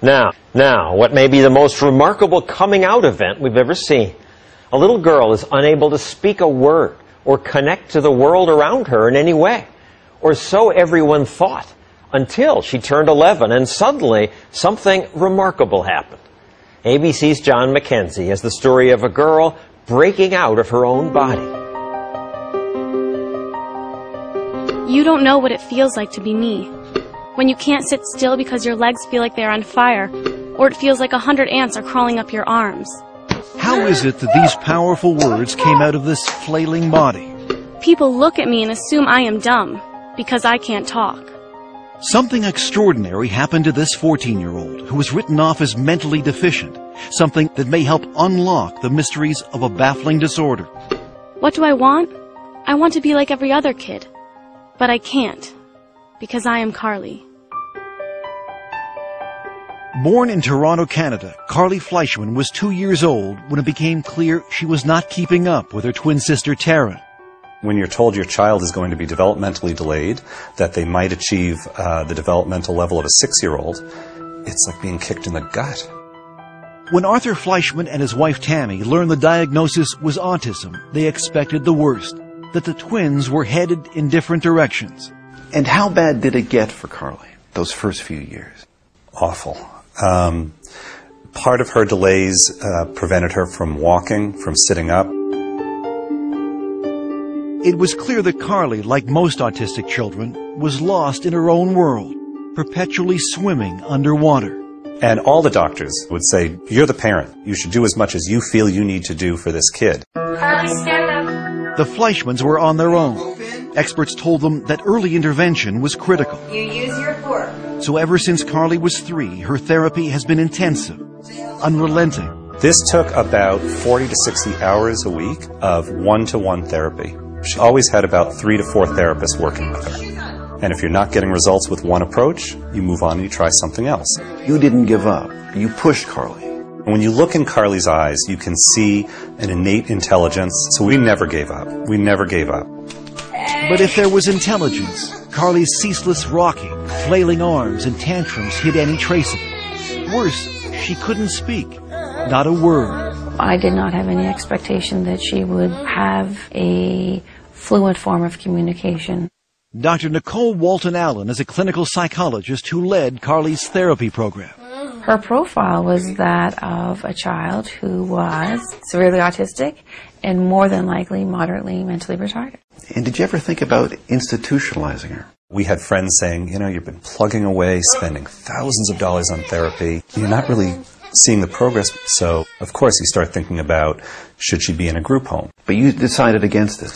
Now, what may be the most remarkable coming out event we've ever seen. A little girl is unable to speak a word or connect to the world around her in any way. Or so everyone thought, until she turned 11 and suddenly something remarkable happened. ABC's John McKenzie has the story of a girl breaking out of her own body. You don't know what it feels like to be me. When you can't sit still because your legs feel like they're on fire, or it feels like 100 ants are crawling up your arms. How is it that these powerful words came out of this flailing body? People look at me and assume I am dumb, because I can't talk. Something extraordinary happened to this 14-year-old who was written off as mentally deficient, something that may help unlock the mysteries of a baffling disorder. What do I want? I want to be like every other kid, but I can't, because I am Carly. Born in Toronto, Canada, Carly Fleischmann was 2 years old when it became clear she was not keeping up with her twin sister Taryn. When you're told your child is going to be developmentally delayed, that they might achieve the developmental level of a 6-year-old, it's like being kicked in the gut. When Arthur Fleischmann and his wife Tammy learned the diagnosis was autism, they expected the worst, that the twins were headed in different directions. And how bad did it get for Carly, those first few years? Awful. Part of her delays prevented her from walking, from sitting up. It was clear that Carly, like most autistic children, was lost in her own world, perpetually swimming underwater. And all the doctors would say, you're the parent. You should do as much as you feel you need to do for this kid. Carly, stand up. The Fleischmanns were on their own. Experts told them that early intervention was critical. You use your fork. So ever since Carly was 3, her therapy has been intensive, unrelenting. This took about 40 to 60 hours a week of one-to-one therapy. She always had about 3 to 4 therapists working with her. And if you're not getting results with one approach, you move on and you try something else. You didn't give up. You pushed Carly. And when you look in Carly's eyes, you can see an innate intelligence. So we never gave up. We never gave up. But if there was intelligence, Carly's ceaseless rocking, flailing arms, and tantrums hid any trace of it. Worse, she couldn't speak. Not a word. I did not have any expectation that she would have a fluent form of communication. Dr. Nicole Walton-Allen is a clinical psychologist who led Carly's therapy program. Her profile was that of a child who was severely autistic and more than likely moderately mentally retarded. And did you ever think about institutionalizing her? We had friends saying, you know, you've been plugging away, spending thousands of dollars on therapy. You're not really seeing the progress. So, of course, you start thinking about, should she be in a group home? But you decided against it.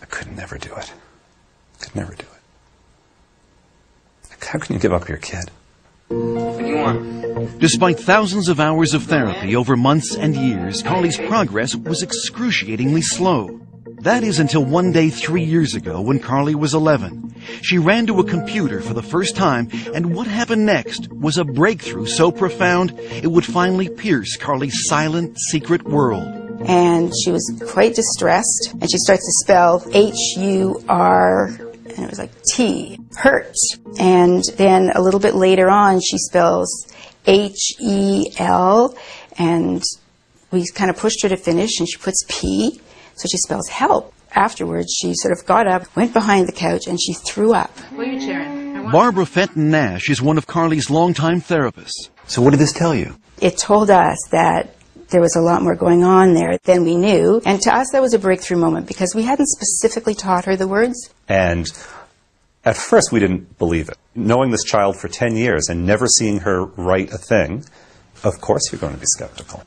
I could never do it. Could never do it. How can you give up your kid? What do you want? Despite thousands of hours of therapy over months and years, Carly's progress was excruciatingly slow. That is until one day 3 years ago when Carly was 11. She ran to a computer for the first time, and what happened next was a breakthrough so profound it would finally pierce Carly's silent, secret world. And she was quite distressed, and she starts to spell H-U-R, and it was like T, hurt. And then a little bit later on, she spells H-E-L, and we kind of pushed her to finish, and she puts P. So she spells help. Afterwards, she sort of got up, went behind the couch, and she threw up. What are you cheering? Barbara Fenton-Nash is one of Carly's longtime therapists. So what did this tell you? It told us that there was a lot more going on there than we knew. And to us, that was a breakthrough moment because we hadn't specifically taught her the words. And at first, we didn't believe it. Knowing this child for 10 years and never seeing her write a thing, of course you're going to be skeptical.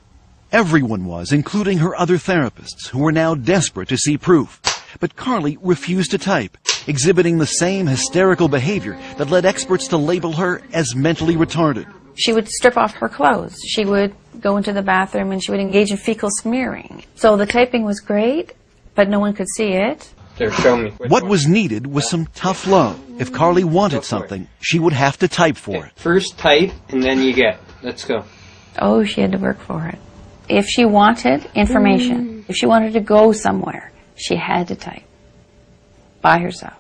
Everyone was, including her other therapists, who were now desperate to see proof. But Carly refused to type, exhibiting the same hysterical behavior that led experts to label her as mentally retarded. She would strip off her clothes. She would go into the bathroom and she would engage in fecal smearing. So the typing was great, but no one could see it. There, show me. What was needed was some tough love. If Carly wanted something, she would have to type for it. First type, and then you get. Let's go. Oh, she had to work for it. If she wanted information, if she wanted to go somewhere, she had to type by herself.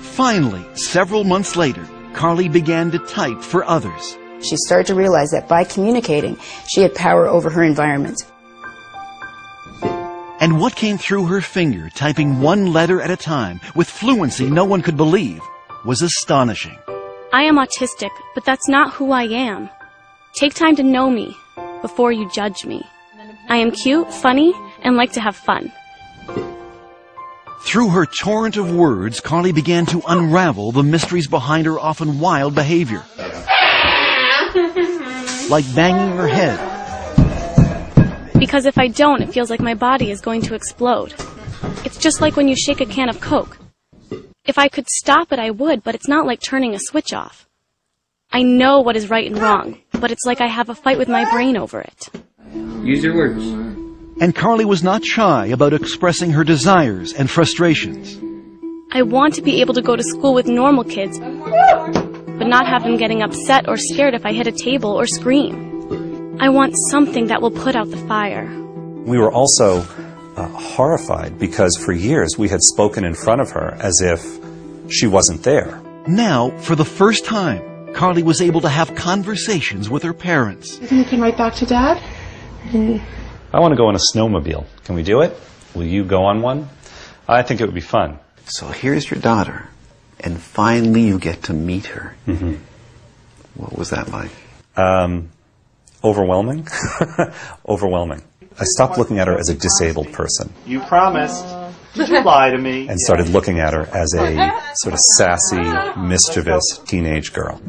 Finally, several months later, Carly began to type for others. She started to realize that by communicating, she had power over her environment. And what came through her finger, typing one letter at a time, with fluency no one could believe, was astonishing. I am autistic, but that's not who I am. Take time to know me before you judge me. I am cute, funny, and like to have fun. Through her torrent of words, Carly began to unravel the mysteries behind her often wild behavior. Like banging her head. Because if I don't, it feels like my body is going to explode. It's just like when you shake a can of Coke. If I could stop it, I would, but it's not like turning a switch off. I know what is right and wrong, but it's like I have a fight with my brain over it. Use your words. And Carly was not shy about expressing her desires and frustrations. I want to be able to go to school with normal kids, but not have them getting upset or scared if I hit a table or scream. I want something that will put out the fire. We were also horrified because for years we had spoken in front of her as if she wasn't there. Now, for the first time, Carly was able to have conversations with her parents. You think you can write back to Dad? I want to go on a snowmobile. Can we do it? Will you go on one? I think it would be fun. So here's your daughter, and finally you get to meet her. Mm-hmm. What was that like? Overwhelming. Overwhelming. I stopped looking at her as a disabled person. You promised. Did you lie to me? And started looking at her as a sort of sassy, mischievous teenage girl.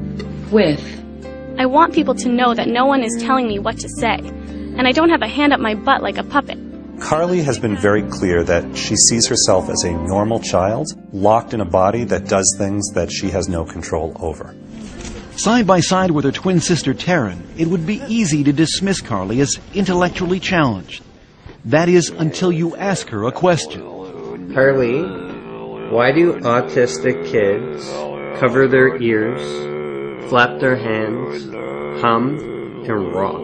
I want people to know that no one is telling me what to say, and I don't have a hand up my butt like a puppet. Carly has been very clear that she sees herself as a normal child, locked in a body that does things that she has no control over. Side by side with her twin sister Taryn, it would be easy to dismiss Carly as intellectually challenged. That is, until you ask her a question. Carly, why do autistic kids cover their ears, flap their hands, hum, and rock?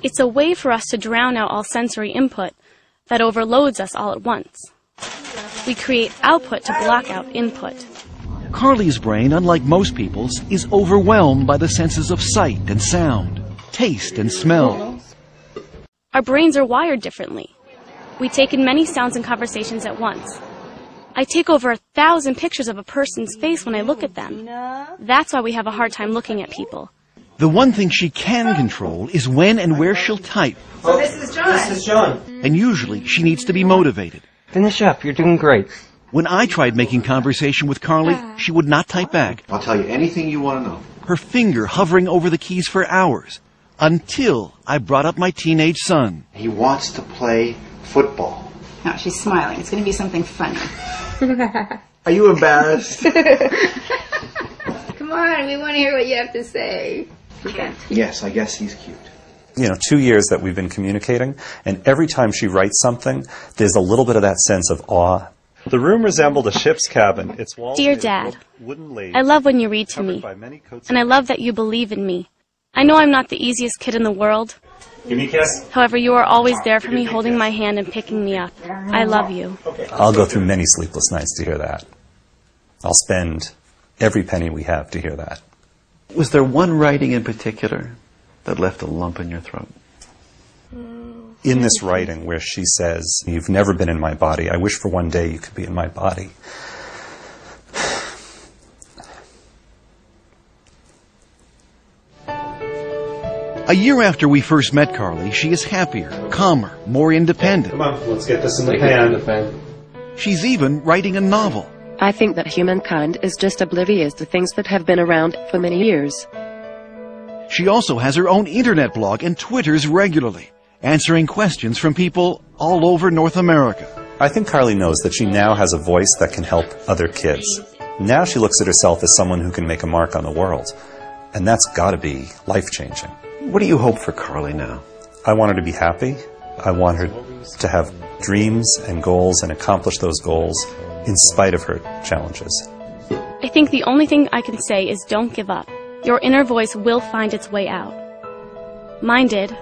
It's a way for us to drown out all sensory input that overloads us all at once. We create output to block out input. Carly's brain, unlike most people's, is overwhelmed by the senses of sight and sound, taste and smell. Our brains are wired differently. We take in many sounds and conversations at once. I take over 1,000 pictures of a person's face when I look at them. That's why we have a hard time looking at people. The one thing she can control is when and where she'll type. Oh, this is John. This is John. And usually she needs to be motivated. Finish up. You're doing great. When I tried making conversation with Carly, she would not type back. I'll tell you anything you want to know. Her finger hovering over the keys for hours, until I brought up my teenage son. He wants to play football. No, she's smiling. It's going to be something funny. Are you embarrassed? Come on, we want to hear what you have to say. Okay. Yes, I guess he's cute. 2 years that we've been communicating, and every time she writes something, there's a little bit of that sense of awe. The room resembled a ship's cabin. Its walls Dear Dad, I love when you read to me, and I love that you believe in me. I know I'm not the easiest kid in the world. Give me a kiss. However, you are always there for me, holding my hand and picking me up. I love you. I'll go through many sleepless nights to hear that. I'll spend every penny we have to hear that. Was there one writing in particular that left a lump in your throat? In this writing where she says, "You've never been in my body. I wish for one day you could be in my body." A year after we first met Carly, she is happier, calmer, more independent. Come on, let's get this in the pan. She's even writing a novel. I think that humankind is just oblivious to things that have been around for many years. She also has her own internet blog and twitters regularly, answering questions from people all over North America. I think Carly knows that she now has a voice that can help other kids. Now she looks at herself as someone who can make a mark on the world. And that's got to be life-changing. What do you hope for Carly now? I want her to be happy. I want her to have dreams and goals and accomplish those goals in spite of her challenges. I think the only thing I can say is don't give up. Your inner voice will find its way out. Mine did.